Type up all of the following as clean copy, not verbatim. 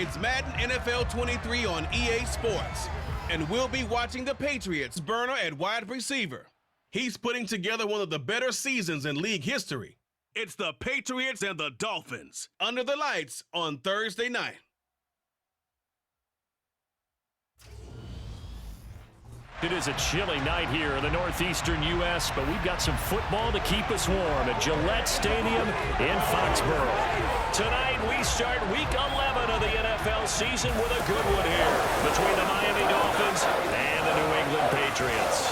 It's Madden NFL 23 on EA Sports. And we'll be watching the Patriots burner at wide receiver. He's putting together one of the better seasons in league history. It's the Patriots and the Dolphins under the lights on Thursday night. It is a chilly night here in the northeastern U.S., but we've got some football to keep us warm at Gillette Stadium in Foxborough. Tonight, we start Week 11 of the NFL season with a good one here between the Miami Dolphins and the New England Patriots.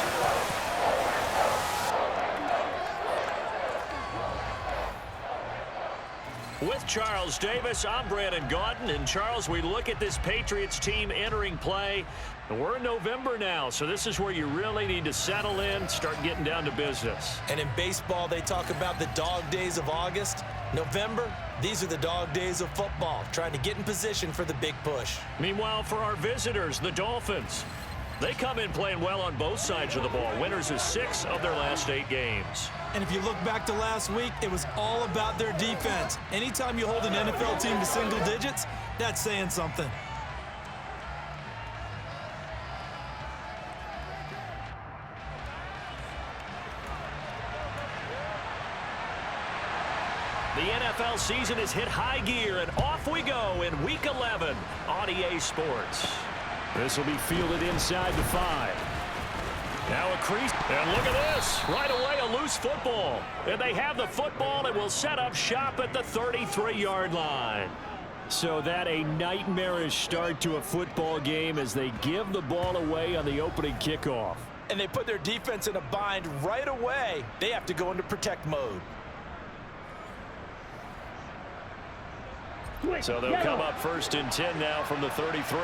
With Charles Davis, I'm Brandon Gaudin. And Charles, we look at this Patriots team entering play. We're in November now, so this is where you really need to settle in, start getting down to business. And in baseball, they talk about the dog days of August. November, these are the dog days of football, trying to get in position for the big push. Meanwhile, for our visitors, the Dolphins, they come in playing well on both sides of the ball. Winners of 6 of their last 8 games. And if you look back to last week, it was all about their defense. Anytime you hold an NFL team to single digits, that's saying something. The NFL season has hit high gear, and off we go in Week 11 on EA Sports. This will be fielded inside the 5. Now a crease, and look at this. Right away, a loose football. And they have the football and will set up shop at the 33-yard line. So that a nightmarish start to a football game as they give the ball away on the opening kickoff. And they put their defense in a bind right away. They have to go into protect mode. So they'll come up 1st and 10 now from the 33.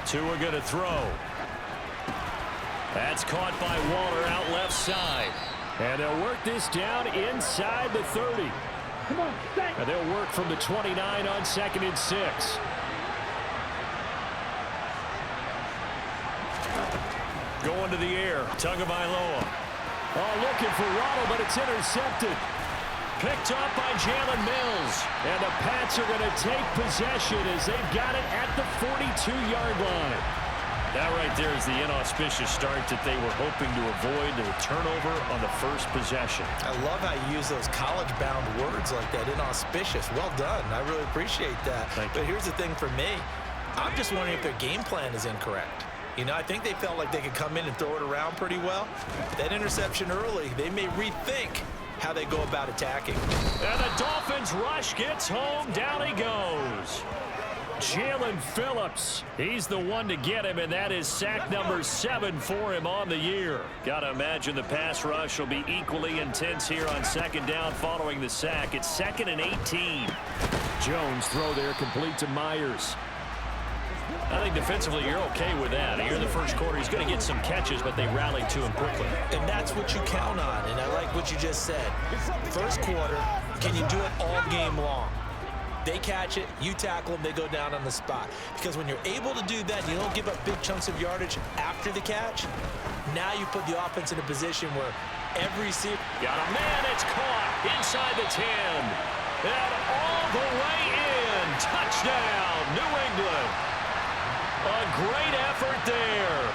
Two are going to throw. That's caught by Waller out left side. And they'll work this down inside the 30. And they'll work from the 29 on 2nd and 6. Going to the air. Tagovailoa. Oh, looking for Waddle, but it's intercepted. Picked up by Jalen Mills. And the Pats are going to take possession as they've got it at the 42-yard line. That right there is the inauspicious start that they were hoping to avoid, the turnover on the first possession. I love how you use those college-bound words like that, inauspicious. Well done. I really appreciate that. But here's the thing for me. I'm just wondering if their game plan is incorrect. You know, I think they felt like they could come in and throw it around pretty well. That interception early, they may rethink how they go about attacking. And the Dolphins rush gets home. Down he goes. Jalen Phillips, he's the one to get him, and that is sack number 7 for him on the year. Got to imagine the pass rush will be equally intense here on 2nd down following the sack. It's 2nd and 18. Jones throw there complete to Myers. I think defensively you're okay with that. Here in the first quarter, he's going to get some catches, but they rallied to him quickly. And that's what you count on, and I like what you just said. First quarter, can you do it all game long? They catch it, you tackle them, they go down on the spot. Because when you're able to do that, you don't give up big chunks of yardage after the catch. Now you put the offense in a position where every receiver... Got a man, it's caught inside the 10. And all the way in. Touchdown, New England. A great effort there.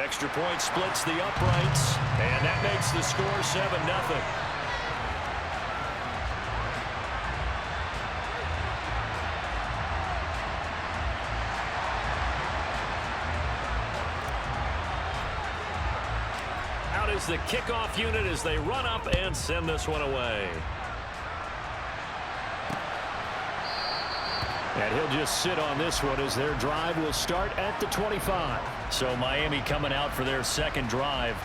Extra point splits the uprights, and that makes the score 7-0. Out is the kickoff unit as they run up and send this one away. And he'll just sit on this one as their drive will start at the 25. So Miami coming out for their 2nd drive.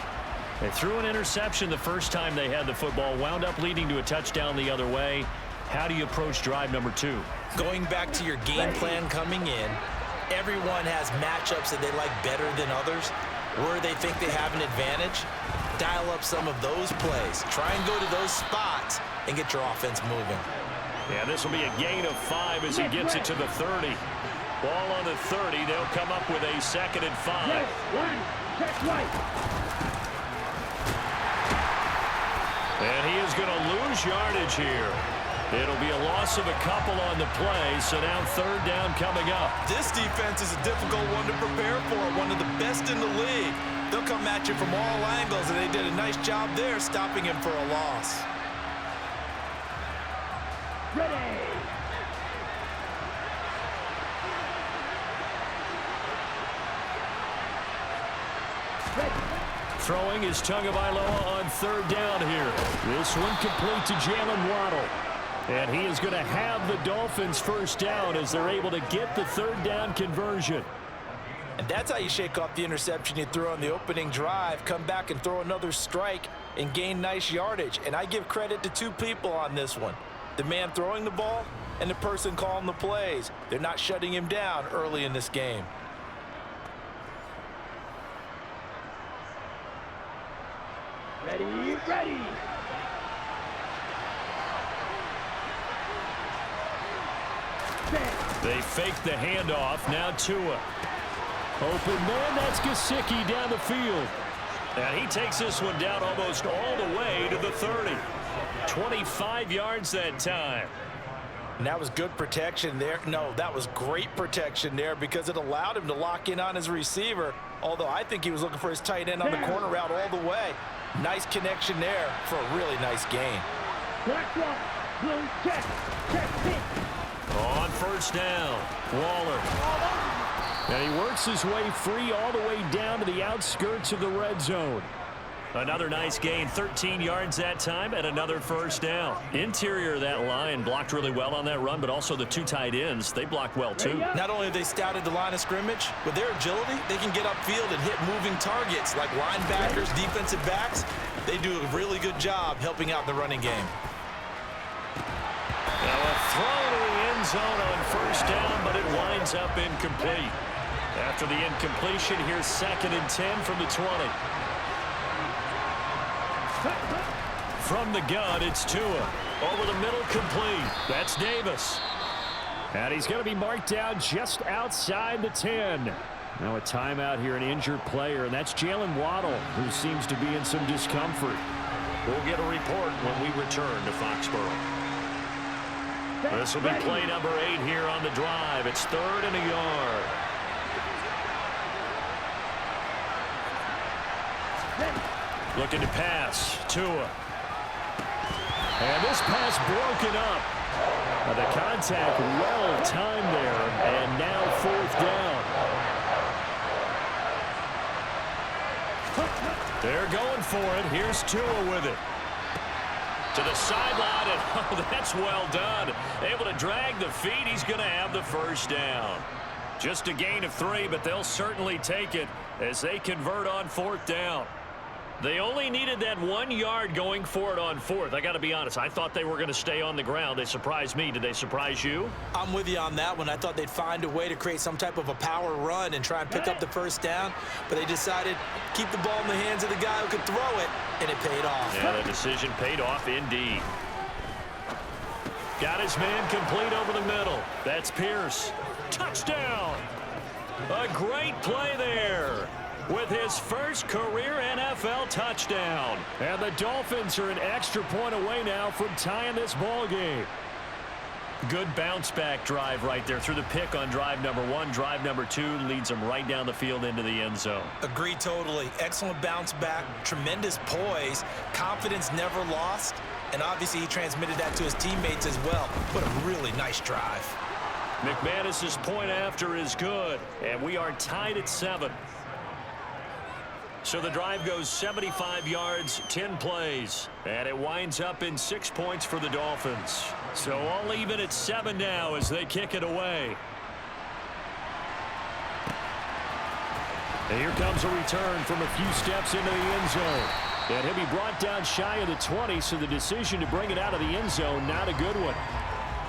They threw an interception the first time they had the football, wound up leading to a touchdown the other way. How do you approach drive number 2? Going back to your game plan coming in, everyone has matchups that they like better than others. Where they think they have an advantage, dial up some of those plays. Try and go to those spots and get your offense moving. Yeah, this will be a gain of 5 as he gets it to the 30. Ball on the 30. They'll come up with a 2nd and 5. Yes, right. Check right. And he is going to lose yardage here. It'll be a loss of a couple on the play, so now 3rd down coming up. This defense is a difficult one to prepare for, one of the best in the league. They'll come at you from all angles, and they did a nice job there stopping him for a loss. Ready. Throwing is Tagovailoa on 3rd down here. This one complete to Jalen Waddle. And he is going to have the Dolphins 1st down as they're able to get the 3rd down conversion. And that's how you shake off the interception you threw on the opening drive, come back and throw another strike and gain nice yardage. And I give credit to 2 people on this one. The man throwing the ball and the person calling the plays. They're not shutting him down early in this game. Ready, ready. They fake the handoff. Now Tua. Open man, that's Gesicki down the field. And he takes this one down almost all the way to the 30. 25 yards that time. And that was good protection there. No, that was great protection there because it allowed him to lock in on his receiver, although I think he was looking for his tight end on the corner route all the way. Nice connection there for a really nice gain. Black one. Blue check. Check hit. On 1st down, Waller. And he works his way free all the way down to the outskirts of the red zone. Another nice gain, 13 yards that time, and another 1st down. Interior of that line blocked really well on that run, but also the 2 tight ends, they blocked well too. Not only have they scouted the line of scrimmage, with their agility, they can get upfield and hit moving targets like linebackers, defensive backs. They do a really good job helping out in the running game. Now a throw to the end zone on 1st down, but it winds up incomplete. After the incompletion, here's 2nd and 10 from the 20. From the gun, it's Tua. Over the middle, complete. That's Davis. And he's going to be marked down just outside the 10. Now a timeout here, an injured player, and that's Jalen Waddle, who seems to be in some discomfort. We'll get a report when we return to Foxborough. This will be play number 8 here on the drive. It's 3rd and a yard. Looking to pass. Tua. And this pass broken up. The contact well timed there. And now 4th down. They're going for it. Here's Tua with it. To the sideline, and oh, that's well done. Able to drag the feet. He's going to have the 1st down. Just a gain of 3, but they'll certainly take it as they convert on 4th down. They only needed that 1 yard going for it on 4th. I got to be honest, I thought they were going to stay on the ground. They surprised me. Did they surprise you? I'm with you on that one. I thought they'd find a way to create some type of a power run and try and pick up the 1st down, but they decided keep the ball in the hands of the guy who could throw it, and it paid off. Yeah, the decision paid off indeed. Got his man complete over the middle. That's Pierce. Touchdown! A great play there with his first career NFL touchdown. And the Dolphins are an extra point away now from tying this ball game. Good bounce back drive right there through the pick on drive number 1. Drive number 2 leads them right down the field into the end zone. Agree totally. Excellent bounce back, tremendous poise, confidence never lost, and obviously he transmitted that to his teammates as well. What a really nice drive. McManus's point after is good, and we are tied at 7. So the drive goes 75 yards, 10 plays, and it winds up in 6 points for the Dolphins. So all even at 7 now as they kick it away. And here comes a return from a few steps into the end zone. And he'll be brought down shy of the 20, so the decision to bring it out of the end zone, not a good one.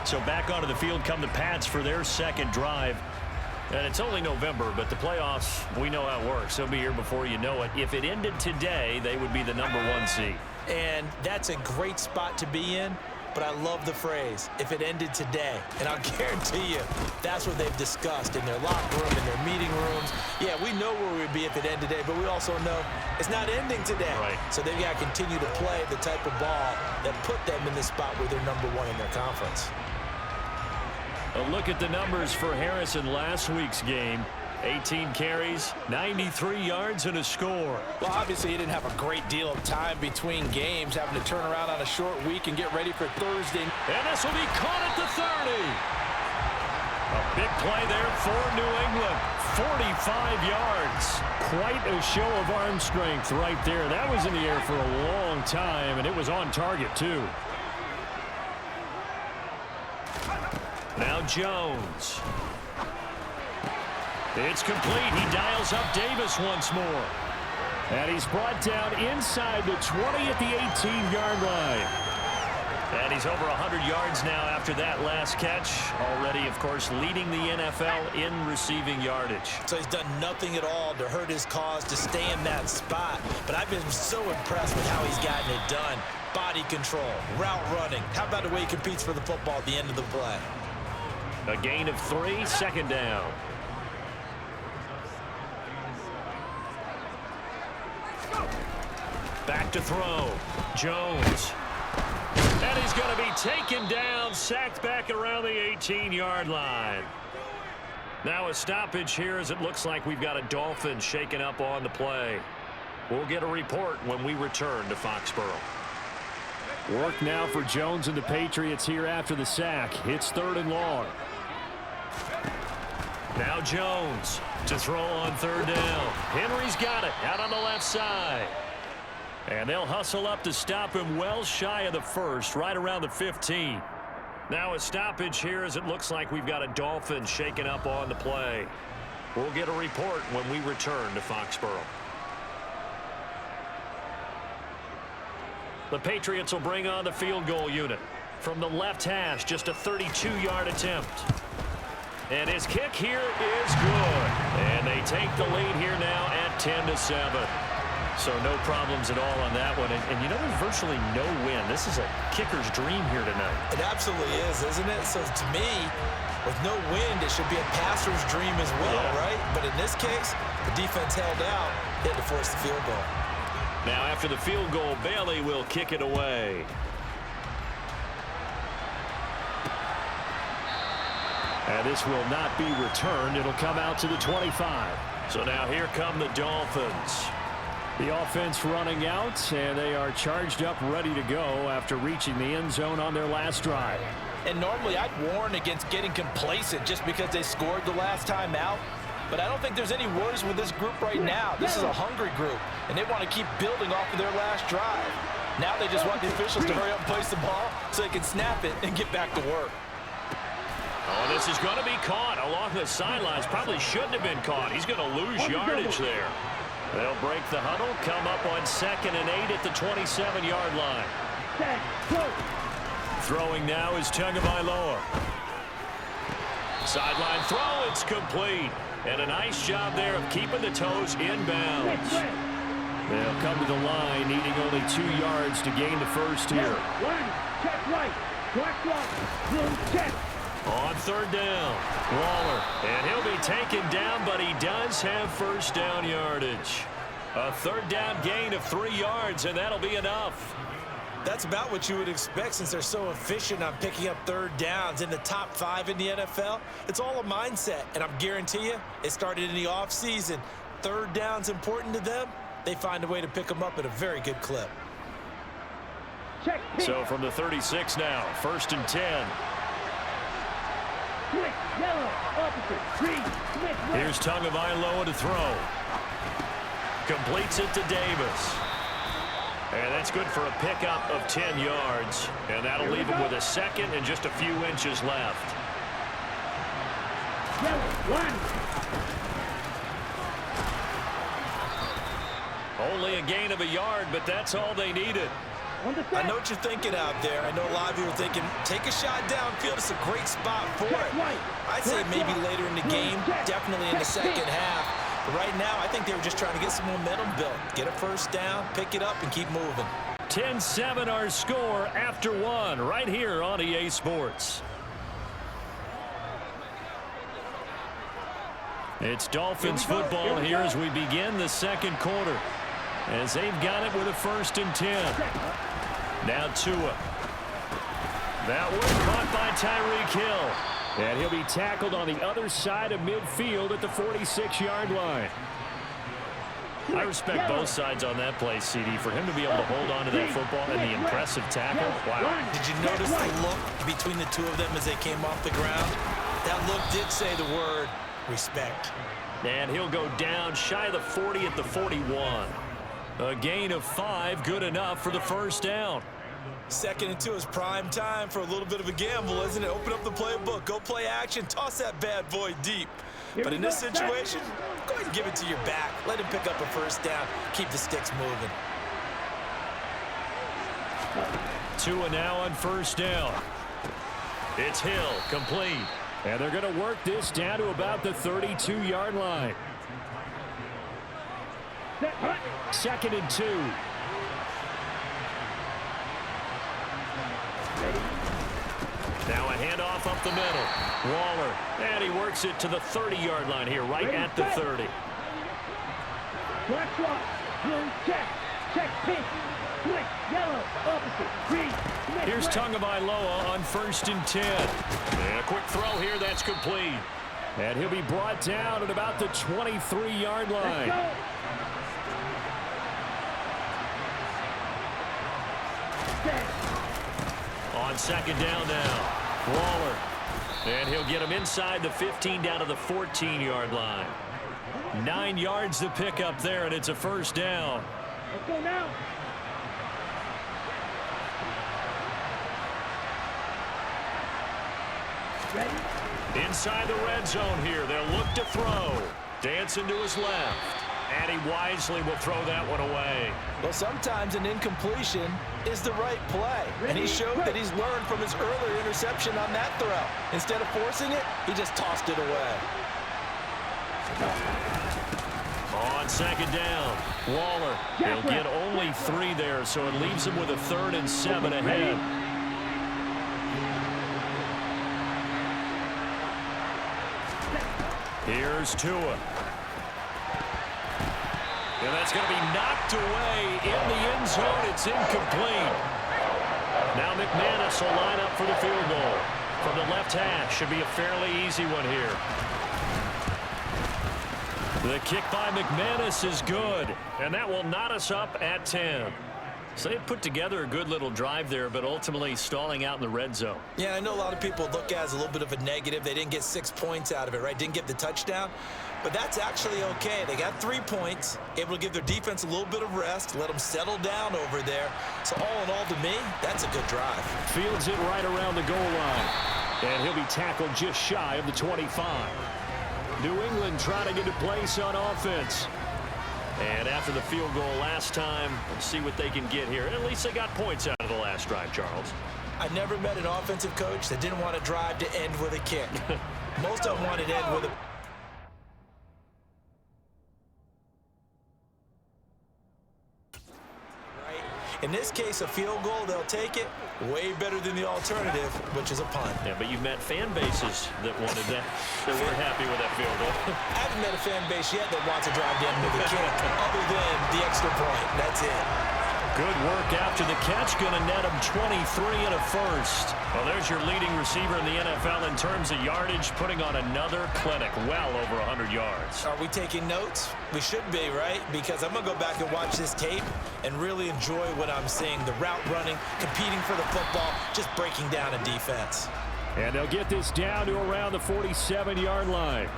So back onto the field come the Pats for their 2nd drive. And it's only November, but the playoffs, we know how it works. They'll be here before you know it. If it ended today, they would be the number 1 seed. And that's a great spot to be in. but I love the phrase, if it ended today. And I'll guarantee you, that's what they've discussed in their locker room, in their meeting rooms. Yeah, we know where we'd be if it ended today, but we also know it's not ending today. Right. So they've got to continue to play the type of ball that put them in the spot where they're #1 in their conference. A look at the numbers for Harrison last week's game. 18 carries, 93 yards, and a score. Well, obviously, he didn't have a great deal of time between games, having to turn around on a short week and get ready for Thursday. And this will be caught at the 30. A big play there for New England. 45 yards. Quite a show of arm strength right there. That was in the air for a long time, and it was on target, too. Now Jones. It's complete. He dials up Davis once more. And he's brought down inside the 20 at the 18-yard line. And he's over 100 yards now after that last catch. Already, of course, leading the NFL in receiving yardage. So he's done nothing at all to hurt his cause to stay in that spot. But I've been so impressed with how he's gotten it done. Body control, route running. How about the way he competes for the football at the end of the play? A gain of 3, second down. Back to throw. Jones. And he's going to be taken down, sacked back around the 18-yard line. Now a stoppage here as it looks like we've got a Dolphins shaken up on the play. We'll get a report when we return to Foxborough. Work now for Jones and the Patriots here after the sack. It's 3rd and long. Now Jones to throw on 3rd down. Henry's got it out on the left side. And they'll hustle up to stop him well shy of the 1st, right around the 15. Now a stoppage here as it looks like we've got a Dolphin shaken up on the play. We'll get a report when we return to Foxborough. The Patriots will bring on the field goal unit. From the left hash, just a 32-yard attempt. And his kick here is good. And they take the lead here now at 10-7. So no problems at all on that one. And you know, there's virtually no win. This is a kicker's dream here tonight. It absolutely is, isn't it? So to me, with no wind, it should be a passer's dream as well, right? But in this case, the defense held out. They had to force the field goal. Now after the field goal, Bailey will kick it away. And this will not be returned. It'll come out to the 25. So now here come the Dolphins. The offense running out, and they are charged up, ready to go after reaching the end zone on their last drive. And normally I'd warn against getting complacent just because they scored the last time out. But I don't think there's any worries with this group right now. This is a hungry group, and they want to keep building off of their last drive. Now they just want the officials to hurry up and place the ball so they can snap it and get back to work. Oh, this is going to be caught along the sidelines. Probably shouldn't have been caught. He's going to lose yardage there. They'll break the huddle, come up on 2nd and 8 at the 27-yard line. Throwing now is Tagovailoa. Sideline throw, it's complete. And a nice job there of keeping the toes inbounds. They'll come to the line, needing only 2 yards to gain the first here. Check right. Black block. Check. On 3rd down, Waller, and he'll be taken down, but he does have first down yardage. A 3rd down gain of 3 yards, and that'll be enough. That's about what you would expect since they're so efficient on picking up 3rd downs in the top 5 in the NFL. It's all a mindset, and I'm guarantee you it started in the offseason. 3rd down's important to them. They find a way to pick them up at a very good clip. Check. So from the 36 now, 1st and 10. Quick, yellow, opposite, green, Smith, right. Here's Tagovailoa to throw. Completes it to Davis. And that's good for a pickup of 10 yards. And that'll leave him with a 2nd and just a few inches left. Yellow, 1. Only a gain of a yard, but that's all they needed. I know what you're thinking out there. I know a lot of you are thinking, take a shot downfield. It's a great spot for it. I'd say maybe later in the game, definitely in the 2nd half. But right now, I think they were just trying to get some momentum built. Get a first down, pick it up, and keep moving. 10-7 our score after one right here on EA Sports. It's Dolphins football here as we begin the second quarter. As they've got it with a 1st and 10. Now Tua. That one caught by Tyreek Hill. And he'll be tackled on the other side of midfield at the 46-yard line. I respect both sides on that play, CD. For him to be able to hold on to that football and the impressive tackle, wow. Did you notice the look between the two of them as they came off the ground? That look did say the word respect. And he'll go down shy of the 40 at the 41. A gain of 5, good enough for the 1st down. 2nd and 2 is prime time for a little bit of a gamble, isn't it? Open up the playbook, go play action, toss that bad boy deep. But in this situation, go ahead and give it to your back. Let him pick up a 1st down. Keep the sticks moving. Tua now on 1st down. It's Hill, complete. And they're going to work this down to about the 32-yard line. 2nd and 2. Now a handoff up the middle. Waller. And he works it to the 30-yard line here, right at the 30. Black swat, blue check, check pink, click, yellow, opposite, green. Here's Tagovailoa on 1st and 10. And a quick throw here, that's complete. And he'll be brought down at about the 23-yard line. On 2nd down now, Waller. And he'll get him inside the 15 down to the 14-yard line. 9 yards to pick up there, and it's a 1st down. Let's go now. Ready? Inside the red zone here, they'll look to throw. Dancing to his left. And he wisely will throw that one away. Well, sometimes an incompletion is the right play. And he showed that he's learned from his earlier interception on that throw. Instead of forcing it, he just tossed it away. On 2nd down, Waller. He'll get only 3 there, so it leaves him with a 3rd and 7 ahead. Here's Tua. And that's going to be knocked away in the end zone. It's incomplete. Now McManus will line up for the field goal. From the left hash, should be a fairly easy one here. The kick by McManus is good. And that will knot us up at 10. So they put together a good little drive there, but ultimately stalling out in the red zone. Yeah, I know a lot of people look at it as a little bit of a negative. They didn't get 6 points out of it, right? Didn't get the touchdown. But that's actually okay. They got 3 points, able to give their defense a little bit of rest, let them settle down over there. So all in all, to me, that's a good drive. Fields it right around the goal line. And he'll be tackled just shy of the 25. New England trying to get a place on offense. And after the field goal last time, we'll see what they can get here. At least they got points out of the last drive, Charles. I never met an offensive coach that didn't want to drive to end with a kick. Most of them wanted to end with a... In this case, a field goal, they'll take it. Way better than the alternative, which is a punt. Yeah, but you've met fan bases that wanted that were happy with that field goal. I haven't met a fan base yet that wants to drive down with a kick, other than the extra point. That's it. Good work after the catch. Going to net him 23 and a 1st. Well, there's your leading receiver in the NFL in terms of yardage, putting on another clinic, well over 100 yards. Are we taking notes? We should be, right? Because I'm going to go back and watch this tape and really enjoy what I'm seeing. The route running, competing for the football, just breaking down a defense. And they'll get this down to around the 47-yard line.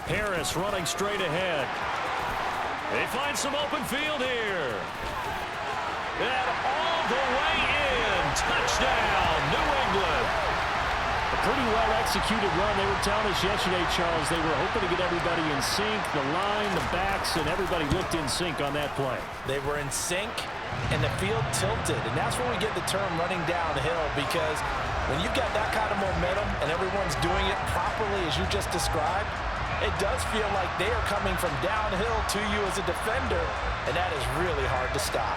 Harris running straight ahead. They find some open field here. And all the way in. Touchdown, New England. A pretty well-executed run. They were telling us yesterday, Charles, they were hoping to get everybody in sync. The line, the backs, and everybody looked in sync on that play. They were in sync, and the field tilted. And that's where we get the term running downhill, because When you've got that kind of momentum and everyone's doing it properly as you just described, it does feel like they are coming from downhill to you as a defender, and that is really hard to stop.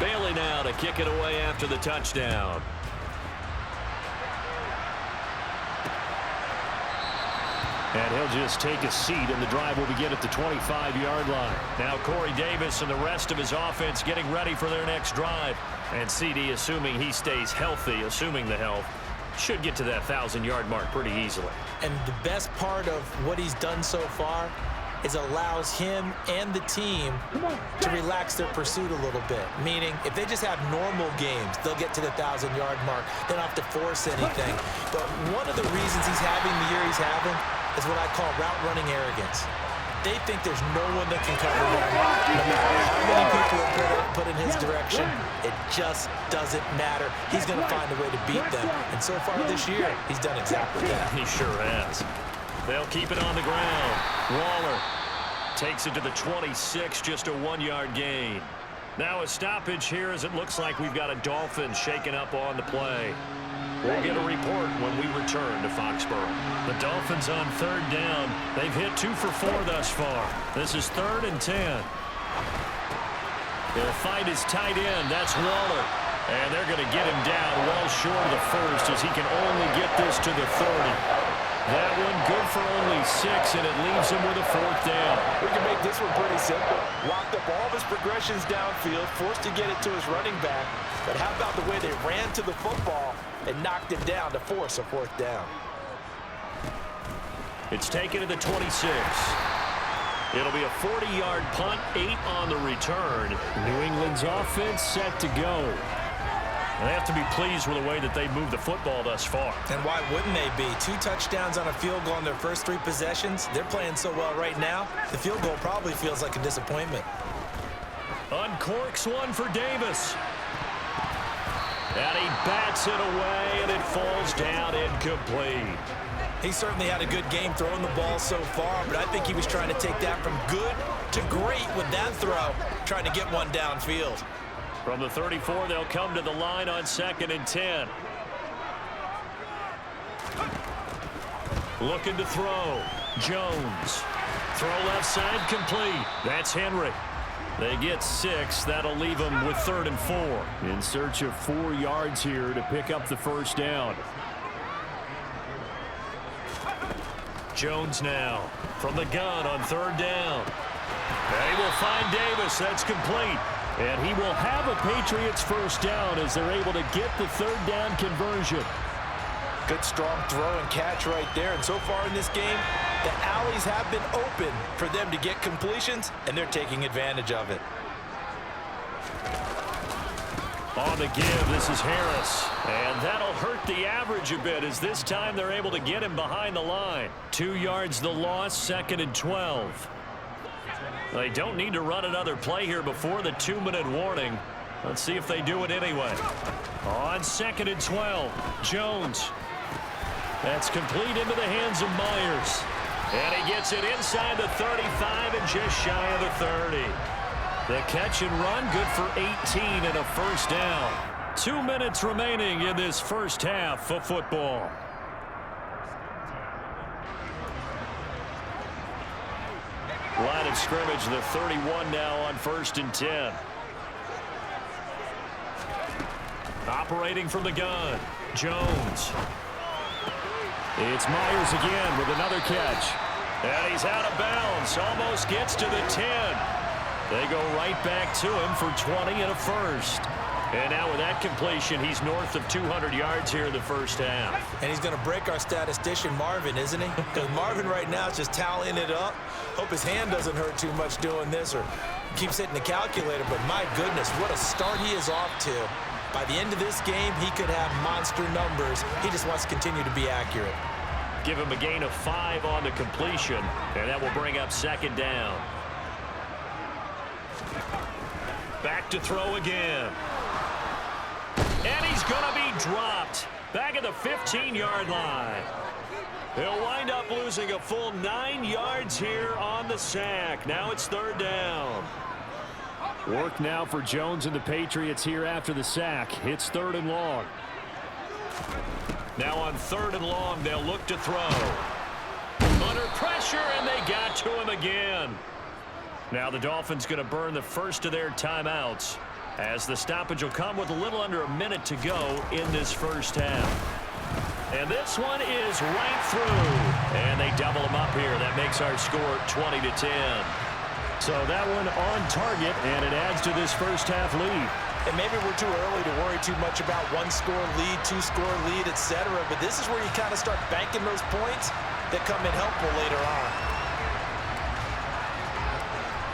Bailey now to kick it away after the touchdown. And he'll just take a seat, and the drive will begin at the 25-yard line. Now Corey Davis and the rest of his offense getting ready for their next drive. And CD, assuming he stays healthy, assuming the health, should get to that 1,000-yard mark pretty easily. And the best part of what he's done so far is allows him and the team to relax their pursuit a little bit. Meaning, if they just have normal games, they'll get to the 1,000-yard mark. They don't have to force anything. But one of the reasons he's having the year he's having is what I call route running arrogance. They think there's no one that can cover them. No matter how many people are put in his direction, it just doesn't matter. He's going to find a way to beat them. And so far this year, he's done exactly that. He sure has. They'll keep it on the ground. Waller takes it to the 26, just a 1-yard gain. Now a stoppage here as it looks like we've got a Dolphins shaken up on the play. We'll get a report when we return to Foxborough. The Dolphins on 3rd down. They've hit 2 for 4 thus far. This is 3rd and 10. They'll find his tight end. That's Waller. And they're going to get him down well short of the first as he can only get this to the 30. That one good for only 6, and it leaves him with a 4th down. We can make this one pretty simple. Locked up all of his progressions downfield, forced to get it to his running back. But how about the way they ran to the football and knocked him down to force a 4th down? It's taken to the 26. It'll be a 40-yard punt, 8 on the return. New England's offense set to go. They have to be pleased with the way that they moved the football thus far. And why wouldn't they be? 2 touchdowns on a field goal in their first 3 possessions. They're playing so well right now, the field goal probably feels like a disappointment. Uncorks one for Davis. And he bats it away, and it falls down incomplete. He certainly had a good game throwing the ball so far, but I think he was trying to take that from good to great with that throw, trying to get one downfield. From the 34, they'll come to the line on 2nd and 10. Looking to throw. Jones. Throw left side complete. That's Henry. They get 6. That'll leave them with 3rd and 4. In search of 4 yards here to pick up the 1st down. Jones now from the gun on 3rd down. They will find Davis. That's complete. And he will have a Patriots 1st down as they're able to get the 3rd down conversion. Good strong throw and catch right there. And so far in this game, the alleys have been open for them to get completions, and they're taking advantage of it. On the give, this is Harris. And that'll hurt the average a bit as this time they're able to get him behind the line. 2 yards the loss, 2nd and 12. They don't need to run another play here before the 2-minute warning. Let's see if they do it anyway. On 2nd and 12, Jones. That's complete into the hands of Myers. And he gets it inside the 35 and just shy of the 30. The catch and run good for 18 and a 1st down. 2 minutes remaining in this first half of football. Line of scrimmage, the 31 now on 1st and 10. Operating from the gun, Jones. It's Myers again with another catch. And he's out of bounds, almost gets to the 10. They go right back to him for 20 and a 1st. And now with that completion, he's north of 200 yards here in the first half. And he's going to break our statistician Marvin, isn't he? Because Marvin right now is just tallying it up. Hope his hand doesn't hurt too much doing this or keeps hitting the calculator. But my goodness, what a start he is off to. By the end of this game, he could have monster numbers. He just wants to continue to be accurate. Give him a gain of 5 on the completion, and that will bring up 2nd down. Back to throw again. And he's going to be dropped back at the 15-yard line. He'll wind up losing a full 9 yards here on the sack. Now it's 3rd down. Work now for Jones and the Patriots here after the sack. It's 3rd and long. Now on 3rd and long, they'll look to throw. Under pressure, and they got to him again. Now the Dolphins going to burn the first of their timeouts, as the stoppage will come with a little under a minute to go in this first half. And this one is right through. And they double them up here. That makes our score 20-10. So that one on target, and it adds to this first half lead. And maybe we're too early to worry too much about 1-score lead, 2-score lead, etc. But this is where you kind of start banking those points that come in helpful later on.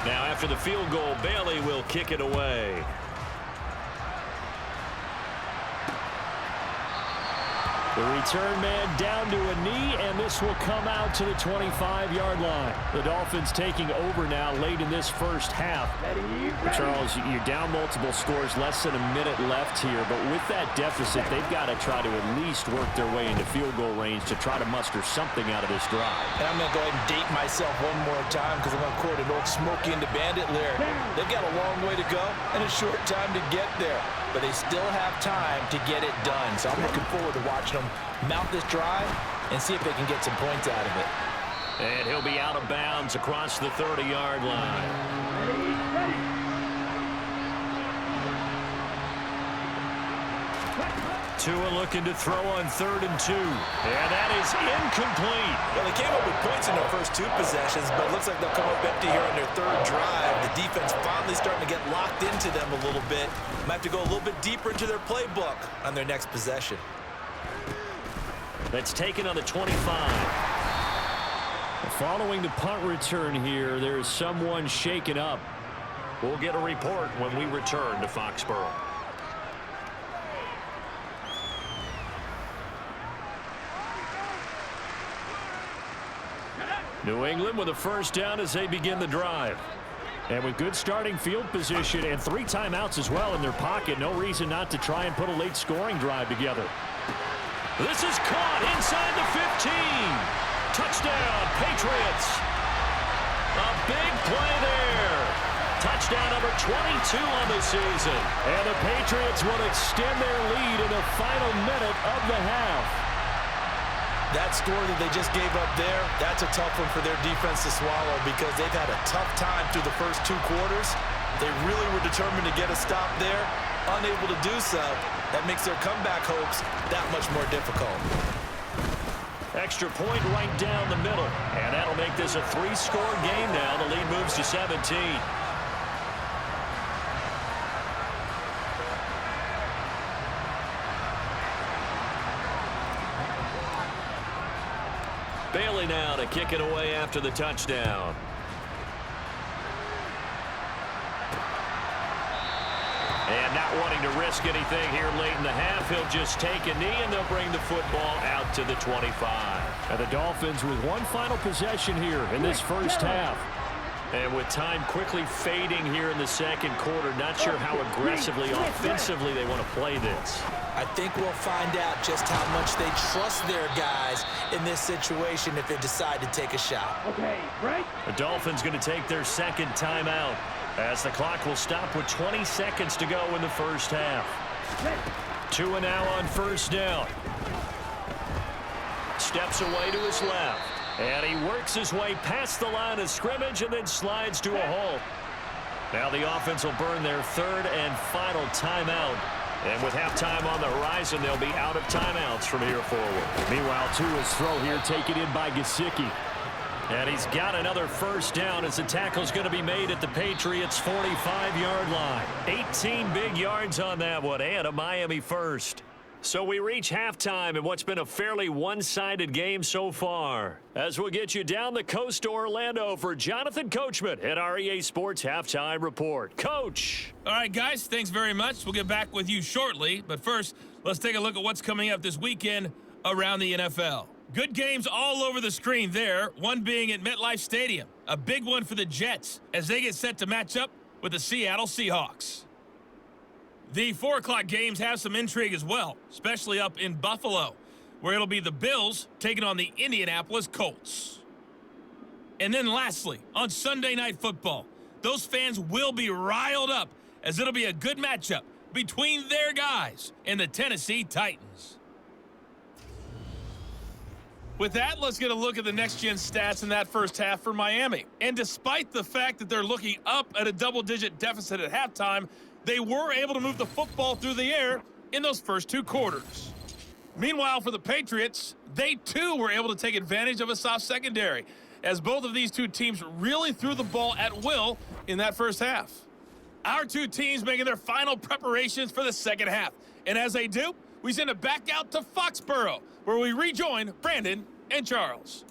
Now after the field goal, Bailey will kick it away. The return man down to a knee, and this will come out to the 25-yard line. The Dolphins taking over now late in this first half. Charles, you're down multiple scores, less than a minute left here, but with that deficit, they've got to try to at least work their way into field goal range to try to muster something out of this drive. And I'm going to go ahead and date myself one more time because I'm going to quote an old Smokey and the Bandit lyric. They've got a long way to go and a short time to get there, but they still have time to get it done. So I'm looking forward to watching them mount this drive and see if they can get some points out of it. And he'll be out of bounds across the 30-yard line. Tua looking to throw on 3rd and 2. And that is incomplete. Well, they came up with points in their first 2 possessions, but it looks like they'll come up empty here on their 3rd drive. The defense finally starting to get locked into them a little bit. Might have to go a little bit deeper into their playbook on their next possession. That's taken on the 25. Following the punt return here, there's someone shaken up. We'll get a report when we return to Foxborough. New England with a first down as they begin the drive. And with good starting field position and 3 timeouts as well in their pocket, no reason not to try and put a late scoring drive together. This is caught inside the 15. Touchdown, Patriots. A big play there. Touchdown number 22 on the season. And the Patriots will extend their lead in the final minute of the half. That score that they just gave up there, that's a tough one for their defense to swallow because they've had a tough time through the first 2 quarters. They really were determined to get a stop there, unable to do so. That makes their comeback hopes that much more difficult. Extra point right down the middle, and that'll make this a 3-score game now. The lead moves to 17. Bailey now to kick it away after the touchdown. And not wanting to risk anything here late in the half, he'll just take a knee, and they'll bring the football out to the 25. And the Dolphins with one final possession here in this first half. And with time quickly fading here in the second quarter, not sure how aggressively, offensively they want to play this. I think we'll find out just how much they trust their guys in this situation if they decide to take a shot. Okay, right? The Dolphins going to take their second timeout as the clock will stop with 20 seconds to go in the first half. Tua now on first down. Steps away to his left. And he works his way past the line of scrimmage and then slides to a halt. Now the offense will burn their 3rd and final timeout. And with halftime on the horizon, they'll be out of timeouts from here forward. Meanwhile, Tua's throw here taken in by Gesicki. And he's got another first down as the tackle's going to be made at the Patriots' 45-yard line. 18 big yards on that one, and a Miami first. So we reach halftime in what's been a fairly one-sided game so far. As we'll get you down the coast to Orlando for Jonathan Coachman at our EA Sports Halftime Report. Coach. All right, guys, thanks very much. We'll get back with you shortly. But first, let's take a look at what's coming up this weekend around the NFL. Good games all over the screen there, one being at MetLife Stadium. A big one for the Jets as they get set to match up with the Seattle Seahawks. The 4 o'clock games have some intrigue as well, especially up in Buffalo, where it'll be the Bills taking on the Indianapolis Colts. And then lastly, on Sunday Night Football, those fans will be riled up as it'll be a good matchup between their guys and the Tennessee Titans. With that, let's get a look at the next-gen stats in that first half for Miami. And despite the fact that they're looking up at a double-digit deficit at halftime, they were able to move the football through the air in those first 2 quarters. Meanwhile, for the Patriots, they too were able to take advantage of a soft secondary, as both of these 2 teams really threw the ball at will in that first half. Our 2 teams making their final preparations for the second half. And as they do, we send it back out to Foxborough, where we rejoin Brandon and Charles.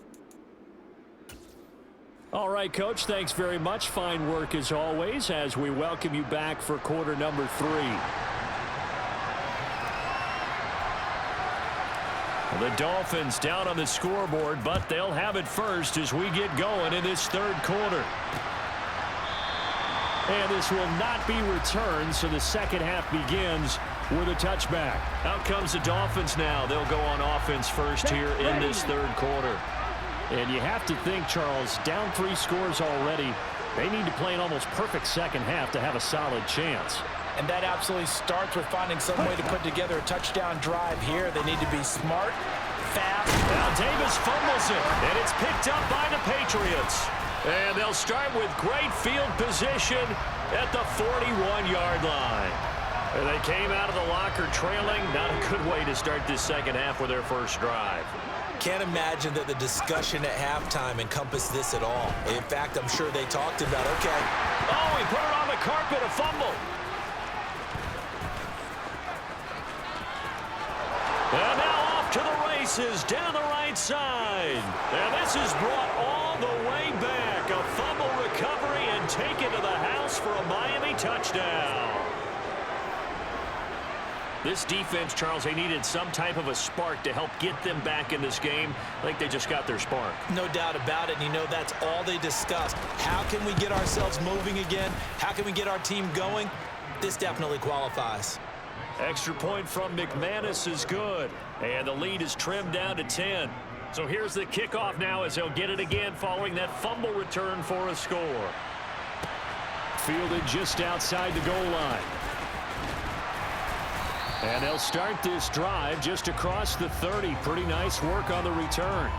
All right, Coach, thanks very much. Fine work as always as we welcome you back for quarter number 3. The Dolphins down on the scoreboard, but they'll have it first as we get going in this third quarter. And this will not be returned, so the second half begins with a touchback. Out comes the Dolphins now. They'll go on offense first here in this third quarter. And you have to think, Charles, down 3 scores already. They need to play an almost perfect second half to have a solid chance. And that absolutely starts with finding some way to put together a touchdown drive here. They need to be smart, fast. Now Davis fumbles it, and it's picked up by the Patriots. And they'll start with great field position at the 41-yard line. And they came out of the locker trailing. Not a good way to start this second half with their first drive. Can't imagine that the discussion at halftime encompassed this at all. In fact, I'm sure they talked about, okay. Oh, he put it on the carpet, a fumble. And now off to the races down the right side. And this is brought all the way back. A fumble recovery and taken to the house for a Miami touchdown. This defense, Charles, they needed some type of a spark to help get them back in this game. I think they just got their spark. No doubt about it. And you know, that's all they discussed. How can we get ourselves moving again? How can we get our team going? This definitely qualifies. Extra point from McManus is good. And the lead is trimmed down to 10. So here's the kickoff now as they'll get it again following that fumble return for a score. Fielded just outside the goal line. And they'll start this drive just across the 30. Pretty nice work on the return.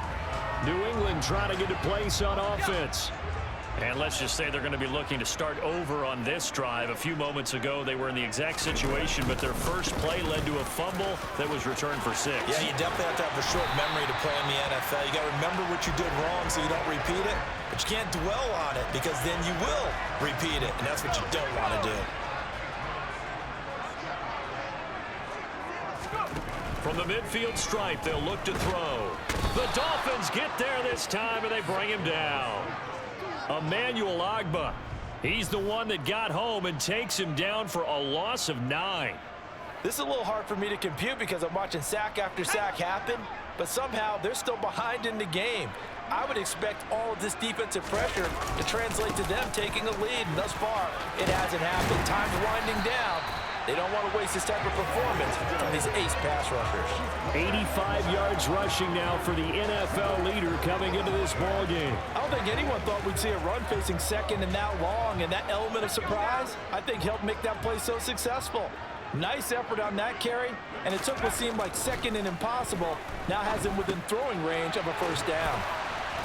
New England trying to get a place on offense. And let's just say they're going to be looking to start over on this drive. A few moments ago, they were in the exact situation, but their first play led to a fumble that was returned for 6. Yeah, you definitely have to have a short memory to play in the NFL. You got to remember what you did wrong so you don't repeat it, but you can't dwell on it because then you will repeat it, and that's what you don't want to do. From the midfield stripe, they'll look to throw. The Dolphins get there this time, and they bring him down. Emmanuel Ogbah, he's the one that got home and takes him down for a loss of 9. This is a little hard for me to compute because I'm watching sack after sack happen, but somehow they're still behind in the game. I would expect all of this defensive pressure to translate to them taking a lead, and thus far, it hasn't happened. Time's winding down. They don't want to waste this type of performance from these ace pass rushers. 85 yards rushing now for the NFL leader coming into this ball game. I don't think anyone thought we'd see a run facing second and that long, and that element of surprise, I think, helped make that play so successful. Nice effort on that carry, and it took what seemed like second and impossible, now has him within throwing range of a first down.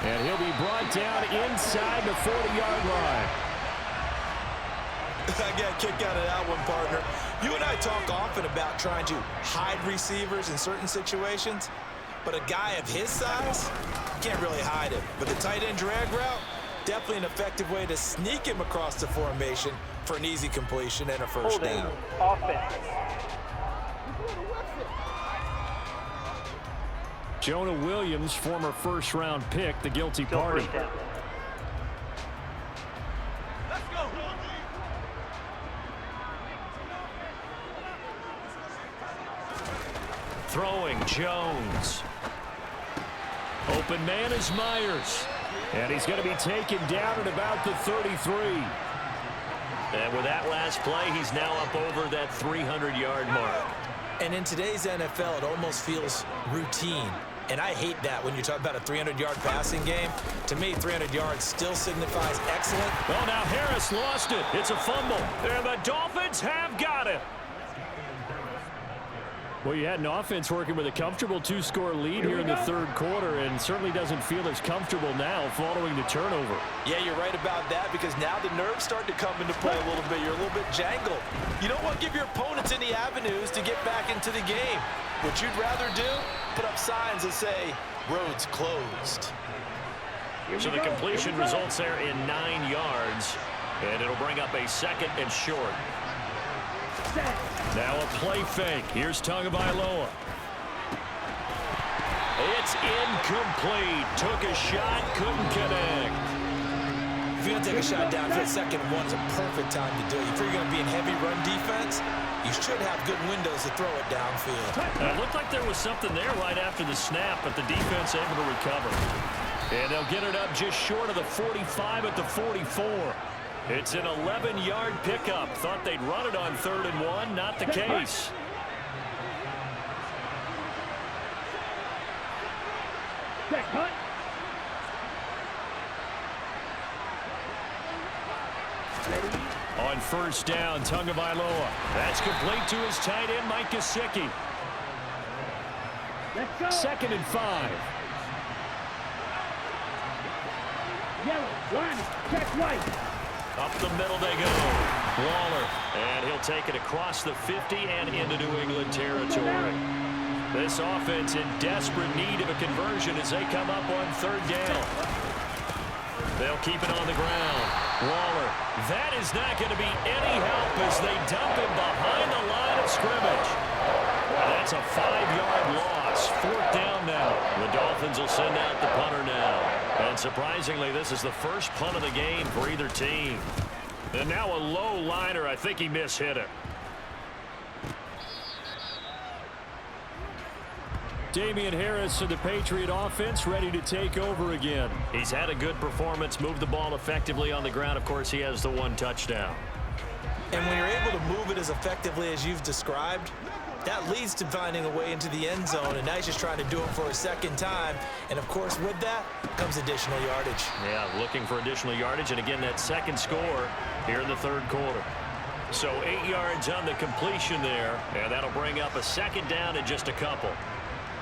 And he'll be brought down inside the 40-yard line. I got a kick out of that one, partner. You and I talk often about trying to hide receivers in certain situations, but a guy of his size can't really hide him. But the tight end drag route, definitely an effective way to sneak him across the formation for an easy completion and a first down. Offense. Jonah Williams, former first-round pick, the guilty party. Throwing, Jones. Open man is Myers. And he's going to be taken down at about the 33. And with that last play, he's now up over that 300-yard mark. And in today's NFL, it almost feels routine. And I hate that when you talk about a 300-yard passing game. To me, 300 yards still signifies excellent. Well, now Harris lost it. It's a fumble. And the Dolphins have got it. Well, you had an offense working with a comfortable 2-score lead here in the third quarter, and certainly doesn't feel as comfortable now following the turnover. Yeah, you're right about that, because now the nerves start to come into play a little bit. You're a little bit jangled. You don't want to give your opponents any avenues to get back into the game. What you'd rather do, put up signs that say, roads closed. So the completion results there in 9 yards, and it'll bring up a 2nd and short. Now a play fake. Here's Tagovailoa. It's incomplete. Took a shot, couldn't connect. If you're going to take a shot downfield, 2nd and 1 is a perfect time to do it. If you're going to be in heavy run defense, you should have good windows to throw it downfield. It looked like there was something there right after the snap, but the defense able to recover. And they'll get it up just short of the 45 at the 44. It's an 11-yard pickup. Thought they'd run it on 3rd and 1. Not the case. On 1st down, Tagovailoa. That's complete to his tight end, Mike Gesicki. 2nd and 5. Yellow, line, check right. Up the middle they go. Waller. And he'll take it across the 50 and into New England territory. This offense in desperate need of a conversion as they come up on 3rd down. They'll keep it on the ground. Waller. That is not going to be any help as they dump him behind the line of scrimmage. That's a 5-yard loss. 4th down now. The Dolphins will send out the punter now. And surprisingly, this is the first punt of the game for either team. And now a low liner. I think he mishit it. Damian Harris of the Patriot offense ready to take over again. He's had a good performance, moved the ball effectively on the ground. Of course, he has the 1 touchdown. And when you're able to move it as effectively as you've described, that leads to finding a way into the end zone, and now he's just trying to do it for a 2nd time. And, of course, with that comes additional yardage. Yeah, looking for additional yardage, and again, that 2nd score here in the 3rd quarter. So 8 yards on the completion there, and that'll bring up a 2nd down and just a couple.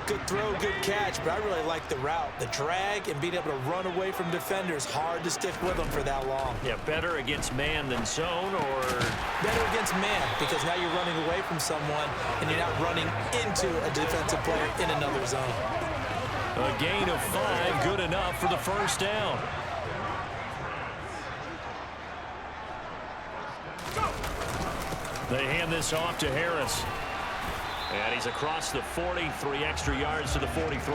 Good throw, good catch, but I really like the route. The drag and being able to run away from defenders, hard to stick with them for that long. Yeah, better against man than zone, or? Better against man, because now you're running away from someone and you're not running into a defensive player in another zone. A gain of 5, good enough for the 1st down. They hand this off to Harris. And he's across the 40, 3 extra yards to the 43.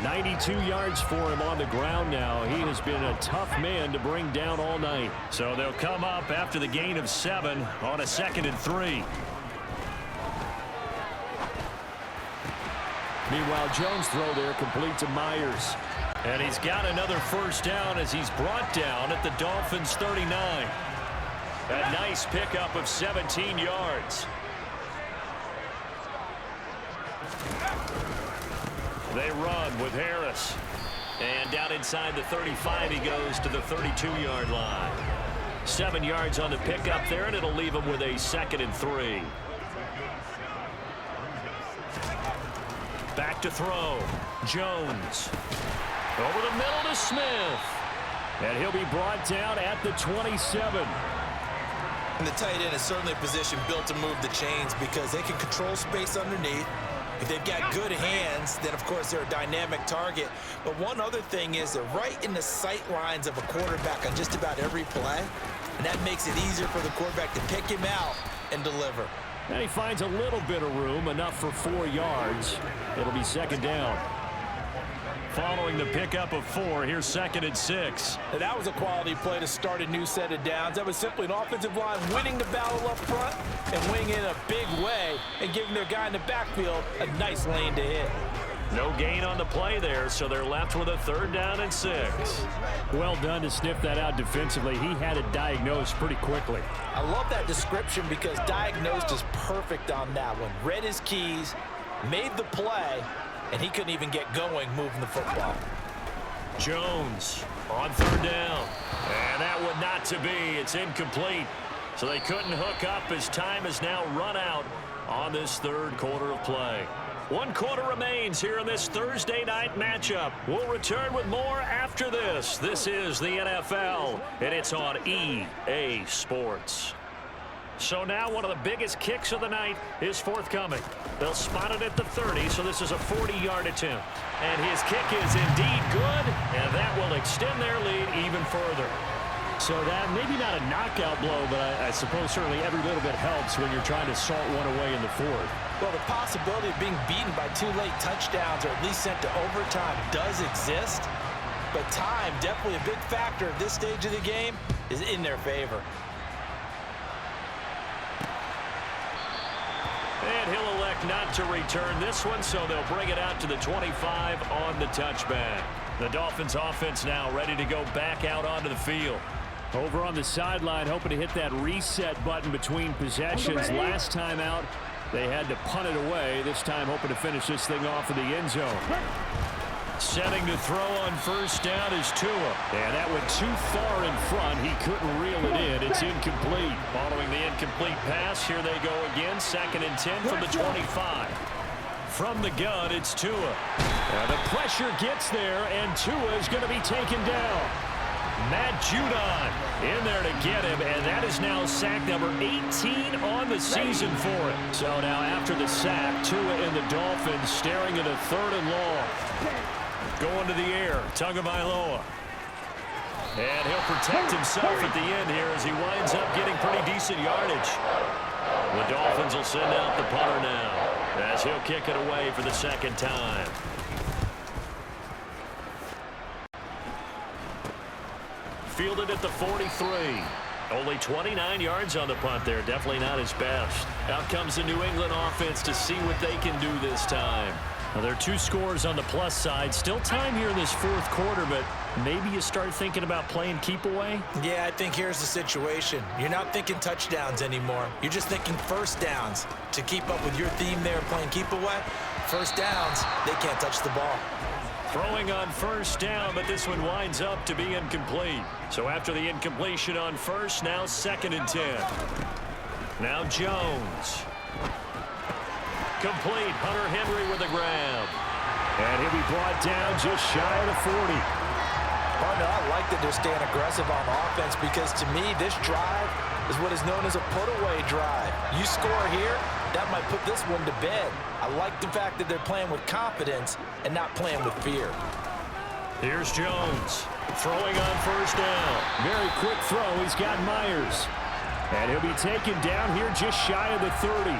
92 yards for him on the ground now. He has been a tough man to bring down all night. So they'll come up after the gain of 7 on a 2nd and 3. Meanwhile, Jones' throw there complete to Myers. And he's got another 1st down as he's brought down at the Dolphins' 39. A nice pickup of 17 yards. They run with Harris. And down inside the 35, he goes to the 32-yard line. 7 yards on the pickup there, and it'll leave him with a 2nd and 3. Back to throw. Jones. Over the middle to Smith. And he'll be brought down at the 27. And the tight end is certainly a position built to move the chains because they can control space underneath. If they've got good hands, then, of course, they're a dynamic target. But one other thing is they're right in the sight lines of a quarterback on just about every play. And that makes it easier for the quarterback to pick him out and deliver. And he finds a little bit of room, enough for 4 yards. It'll be 2nd down. Following the pickup of 4, here's 2nd and 6. And that was a quality play to start a new set of downs. That was simply an offensive line winning the battle up front and winning in a big way and giving their guy in the backfield a nice lane to hit. No gain on the play there, so they're left with a 3rd down and 6. Well done to sniff that out defensively. He had it diagnosed pretty quickly. I love that description because diagnosed is perfect on that one. Read his keys, made the play, and he couldn't even get going moving the football. Jones on third down. And that one not to be. It's incomplete. So they couldn't hook up as time has now run out on this third quarter of play. 1 quarter remains here in this Thursday night matchup. We'll return with more after this. This is the NFL, and it's on EA Sports. So now one of the biggest kicks of the night is forthcoming. They'll spot it at the 30, so this is a 40-yard attempt. And his kick is indeed good, and that will extend their lead even further. So that maybe not a knockout blow, but I suppose certainly every little bit helps when you're trying to salt one away in the fourth. Well, the possibility of being beaten by 2 late touchdowns or at least sent to overtime does exist, but time, definitely a big factor at this stage of the game, is in their favor. And he'll elect not to return this one, so they'll bring it out to the 25 on the touchback. The Dolphins offense now ready to go back out onto the field. Over on the sideline, hoping to hit that reset button between possessions. Last time out, they had to punt it away. This time, hoping to finish this thing off in the end zone. Setting to throw on first down is Tua. And that went too far in front. He couldn't reel it in. It's incomplete. Following the incomplete pass, here they go again. 2nd and 10 from the 25. From the gun, it's Tua. And the pressure gets there, and Tua is going to be taken down. Matt Judon in there to get him, and that is now sack number 18 on the season for him. So now after the sack, Tua and the Dolphins staring at a 3rd and long. Going to the air, Tagovailoa. And he'll protect himself at the end here as he winds up getting pretty decent yardage. The Dolphins will send out the punter now as he'll kick it away for the 2nd time. Fielded at the 43. Only 29 yards on the punt there. Definitely not his best. Out comes the New England offense to see what they can do this time. Well, there are 2 scores on the plus side. Still time here in this 4th quarter, but maybe you start thinking about playing keep away? Yeah, I think here's the situation. You're not thinking touchdowns anymore. You're just thinking first downs. To keep up with your theme there, playing keep away, first downs, they can't touch the ball. Throwing on first down, but this one winds up to be incomplete. So after the incompletion on first, now 2nd and 10. Now Jones. Complete. Hunter Henry with a grab. And he'll be brought down just shy of the 40. Partner, I like that they're staying aggressive on offense because to me, this drive is what is known as a put-away drive. You score here, that might put this one to bed. I like the fact that they're playing with confidence and not playing with fear. Here's Jones throwing on first down. Very quick throw. He's got Myers. And he'll be taken down here just shy of the 30.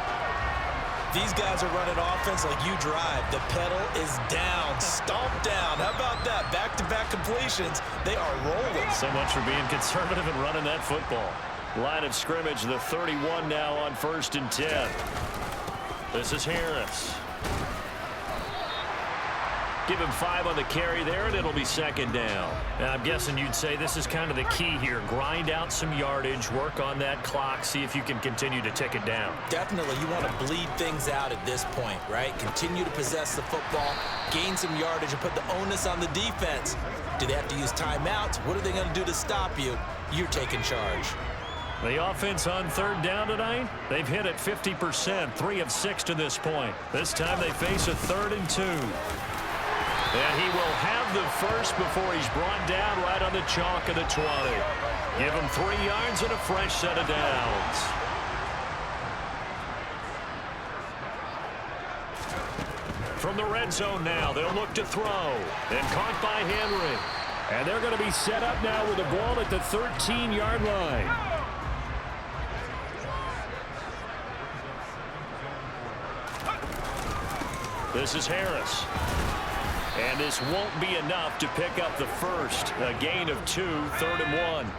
These guys are running offense like you drive. The pedal is down, stomped down. How about that? Back-to-back completions. They are rolling. So much for being conservative and running that football. Line of scrimmage, the 31 now on 1st and 10. This is Harris. Give him 5 on the carry there, and it'll be 2nd down. Now, I'm guessing you'd say this is kind of the key here. Grind out some yardage, work on that clock, see if you can continue to tick it down. Definitely, you want to bleed things out at this point, right? Continue to possess the football, gain some yardage, and put the onus on the defense. Do they have to use timeouts? What are they going to do to stop you? You're taking charge. The offense on 3rd down tonight, they've hit it 50%, 3 of 6 to this point. This time they face a 3rd and 2. And he will have the first before he's brought down right on the chalk of the 20. Give him 3 yards and a fresh set of downs. From the red zone now, they'll look to throw. And caught by Henry. And they're going to be set up now with the ball at the 13-yard line. This is Harris. And this won't be enough to pick up the first. A gain of 2, 3rd and 1.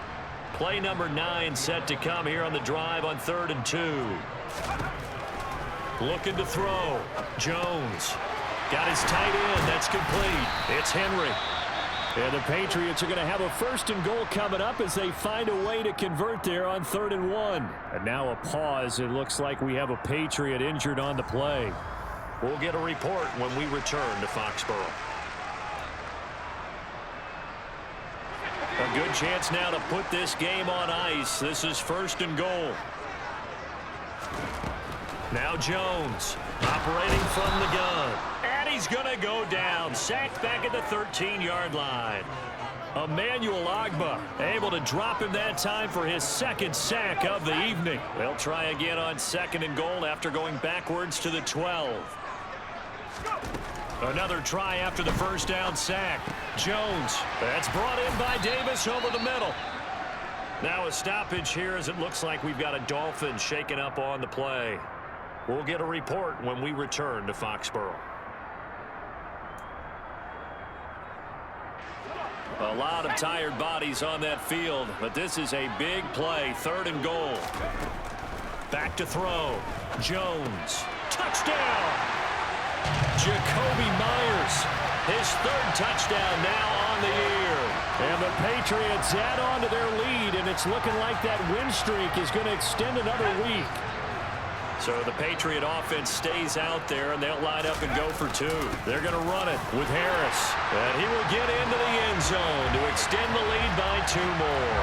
Play number 9 set to come here on the drive on 3rd and 2. Looking to throw. Jones. Got his tight end. That's complete. It's Henry. And the Patriots are going to have a 1st and goal coming up as they find a way to convert there on 3rd and 1. And now a pause. It looks like we have a Patriot injured on the play. We'll get a report when we return to Foxborough. A good chance now to put this game on ice. This is 1st and goal. Now Jones operating from the gun. And he's going to go down. Sacked back at the 13-yard line. Emmanuel Ogbah able to drop him that time for his 2nd sack of the evening. They'll try again on 2nd and goal after going backwards to the 12. Another try after the 1st down sack. Jones. That's brought in by Davis over the middle. Now a stoppage here as it looks like we've got a Dolphins shaken up on the play. We'll get a report when we return to Foxborough. A lot of tired bodies on that field, but this is a big play. 3rd and goal. Back to throw. Jones. Touchdown! Jacoby Myers. His 3rd touchdown now on the year. And the Patriots add on to their lead, and it's looking like that win streak is going to extend another week. So the Patriot offense stays out there, and they'll line up and go for 2. They're going to run it with Harris. And he will get into the end zone to extend the lead by 2 more.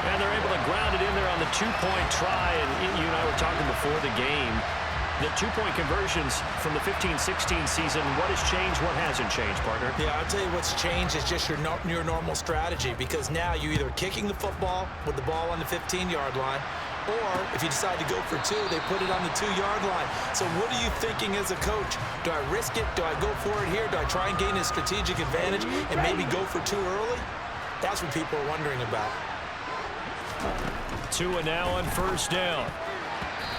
And they're able to ground it in there on the 2-point try. And you and I were talking before the game. The 2-point conversions from the 15-16 season, what has changed, what hasn't changed, partner? Yeah, I'll tell you what's changed is just your normal strategy, because now you're either kicking the football with the ball on the 15-yard line, or if you decide to go for 2, they put it on the 2-yard line. So what are you thinking as a coach? Do I risk it? Do I go for it here? Do I try and gain a strategic advantage and maybe go for 2 early? That's what people are wondering about. Tua now on 1st down.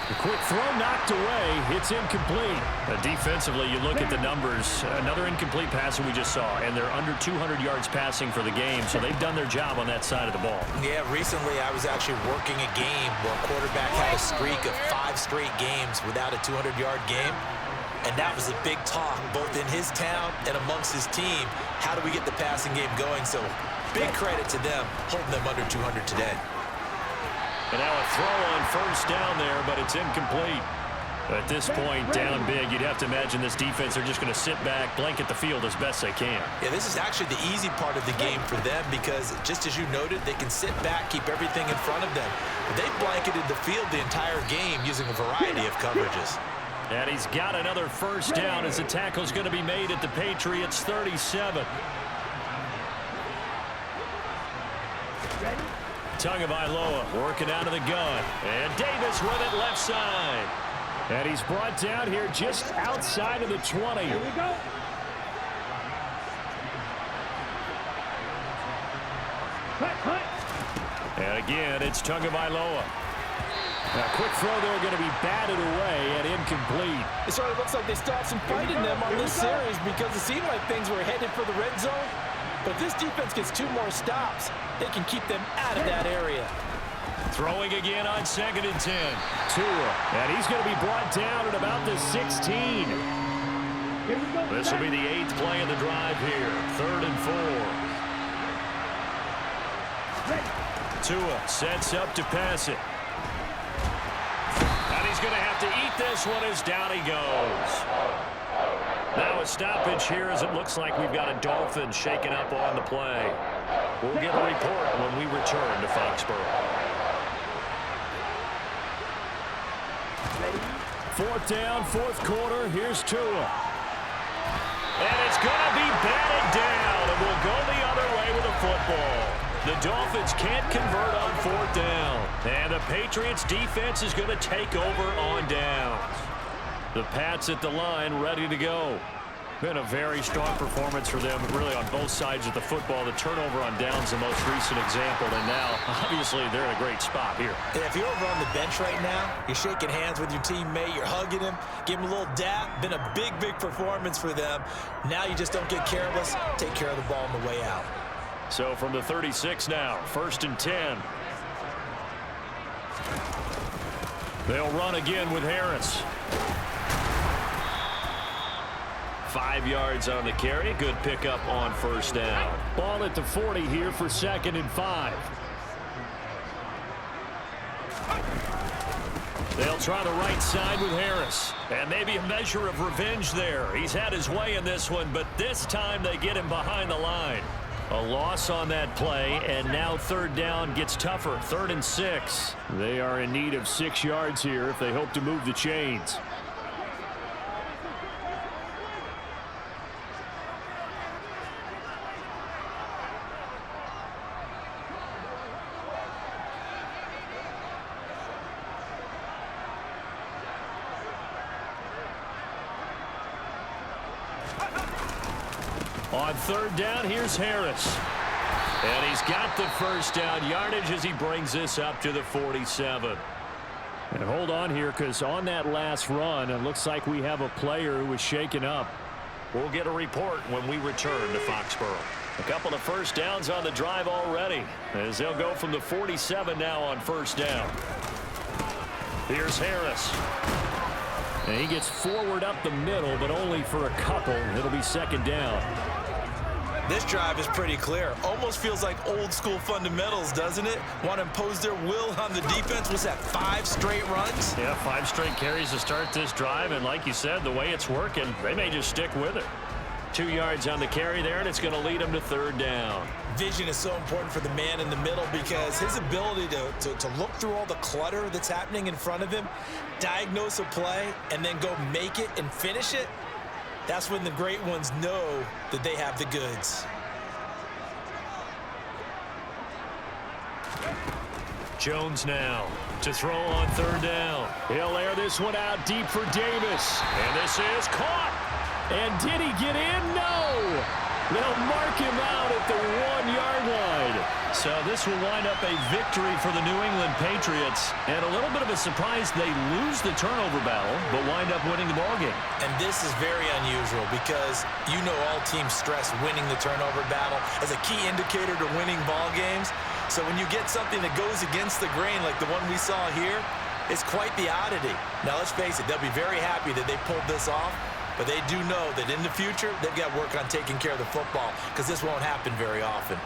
A quick throw knocked away. It's incomplete. Defensively, you look at the numbers. Another incomplete pass that we just saw, and they're under 200 yards passing for the game, so they've done their job on that side of the ball. Yeah, recently I was actually working a game where a quarterback had a streak of 5 straight games without a 200-yard game, and that was a big talk both in his town and amongst his team. How do we get the passing game going? So big credit to them holding them under 200 today. And now a throw on 1st down there, but it's incomplete. At this point, down big, you'd have to imagine this defense are just going to sit back, blanket the field as best they can. Yeah, this is actually the easy part of the game for them because, just as you noted, they can sit back, keep everything in front of them. But they've blanketed the field the entire game using a variety of coverages. And he's got another 1st down as the tackle's going to be made at the Patriots' 37. Tagovailoa working out of the gun. And Davis with it left side. And he's brought down here just outside of the 20. Here we go. And again, it's Tagovailoa. A quick throw there going to be batted away and incomplete. It sort of looks like they still have some fight in them on this series because it seemed like things were headed for the red zone. But this defense gets 2 more stops. They can keep them out of that area. Throwing again on 2nd and 10. Tua. And he's going to be brought down at about the 16. This will be the 8th play of the drive here. 3rd and 4. Tua sets up to pass it. And he's going to have to eat this one as down he goes. Now a stoppage here as it looks like we've got a Dolphins shaken up on the play. We'll get a report when we return to Foxborough. 4th down, 4th quarter. Here's Tua. And it's going to be batted down, and we'll go the other way with the football. The Dolphins can't convert on 4th down. And the Patriots defense is going to take over on downs. The Pats at the line ready to go. Been a very strong performance for them, really on both sides of the football. The turnover on downs, the most recent example, and now, obviously, they're in a great spot here. Yeah, if you're over on the bench right now, you're shaking hands with your teammate, you're hugging him, give him a little dap. Been a big, big performance for them. Now you just don't get careless. Take care of the ball on the way out. So from the 36 now, 1st and 10. They'll run again with Harris. 5 yards on the carry. Good pickup on 1st down. Ball at the 40 here for 2nd and 5. They'll try the right side with Harris. And maybe a measure of revenge there. He's had his way in this one, but this time they get him behind the line. A loss on that play, and now third down gets tougher. 3rd and 6. They are in need of 6 yards here if they hope to move the chains. On 3rd down, here's Harris. And he's got the first down yardage as he brings this up to the 47. And hold on here, because on that last run, it looks like we have a player who was shaken up. We'll get a report when we return to Foxborough. A couple of first downs on the drive already, as they'll go from the 47 now on 1st down. Here's Harris. And he gets forward up the middle, but only for a couple. It'll be 2nd down. This drive is pretty clear. Almost feels like old school fundamentals, doesn't it? Want to impose their will on the defense. What's that, 5 straight runs? Yeah, 5 straight carries to start this drive, and like you said, the way it's working, they may just stick with it. 2 yards on the carry there, and it's going to lead them to 3rd down. Vision is so important for the man in the middle because his ability to look through all the clutter that's happening in front of him, diagnose a play, and then go make it and finish it, that's when the great ones know that they have the goods. Jones now to throw on 3rd down. He'll air this one out deep for Davis. And this is caught. And did he get in? No! They'll mark him out at the 1-yard line. So this will wind up a victory for the New England Patriots. And a little bit of a surprise, they lose the turnover battle, but wind up winning the ballgame. And this is very unusual because you know all teams stress winning the turnover battle as a key indicator to winning ball games. So when you get something that goes against the grain like the one we saw here, it's quite the oddity. Now let's face it, they'll be very happy that they pulled this off. But they do know that in the future, they've got work on taking care of the football because this won't happen very often.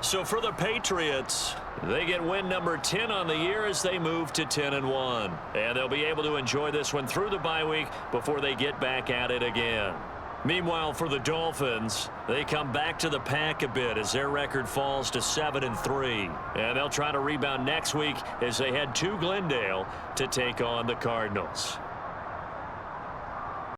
So for the Patriots, they get win number 10 on the year as they move to 10-1. And they'll be able to enjoy this one through the bye week before they get back at it again. Meanwhile, for the Dolphins, they come back to the pack a bit as their record falls to 7-3. And they'll try to rebound next week as they head to Glendale to take on the Cardinals.